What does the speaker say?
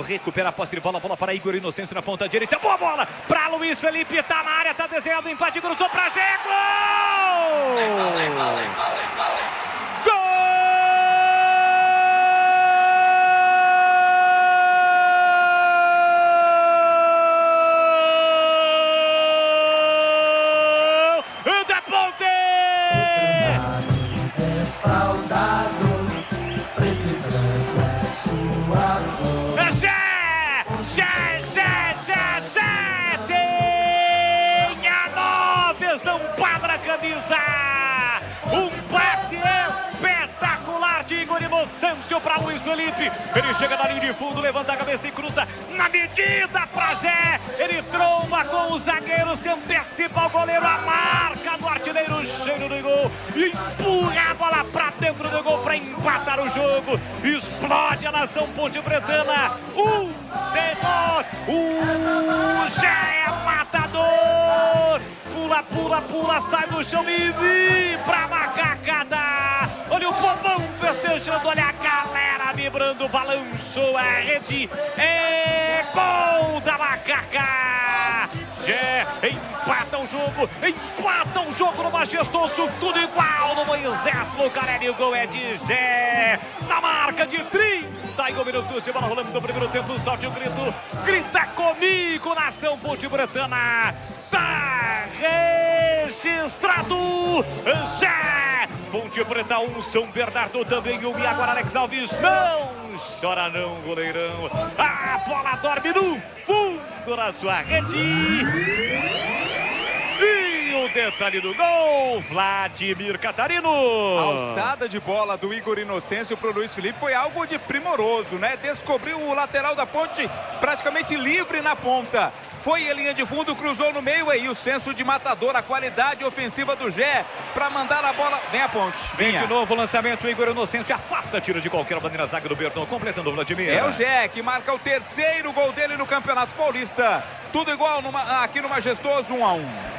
Recupera a posse de bola, bola para Igor Inocêncio na ponta direita, boa bola para Luiz Felipe, tá na área, tá desenhando o empate, cruzou para Gé, gol! Gol da Ponte! Estampada na camisa, um passe espetacular de Igor Inocêncio para Luiz Felipe, ele chega na linha de fundo, levanta a cabeça e cruza na medida para Gé, ele tromba com o zagueiro, se antecipa ao goleiro, a marca do artilheiro, cheiro do gol, e empurra a bola para dentro do gol para empatar o jogo, explode a nação ponte-pretana, um terror, o Gé é matador! Pula, sai do chão e vibra a macacada. Olha o povão festejando, olha a galera vibrando, balançou a rede. É gol da macaca. Gé empata o jogo no majestoso, tudo igual no Moisés Lucarelli. O gol é de Gé, na marca de 31 minutos de bola rolando no primeiro tempo. Solte o grito, grita comigo, nação ponte-pretana. Tá registrado, Gé, Ponte Preta 1, São Bernardo também 1, e agora Alex Alves, não chora não, goleirão, a bola dorme no fundo da sua rede, e o detalhe do gol, Vladimir Catarino. A alçada de bola do Igor Inocêncio para o Luiz Felipe foi algo de primoroso, né? Descobriu o lateral da Ponte praticamente livre na ponta. Foi em linha de fundo, cruzou no meio, aí o senso de matador, a qualidade ofensiva do Gé para mandar a bola. Vem a Ponte. Vem de novo o lançamento, Igor Inocêncio afasta, tira de qualquer maneira a zaga do Berton, completando o Vladimir. É o Gé que marca o terceiro gol dele no Campeonato Paulista. Tudo igual aqui no Majestoso, 1-1.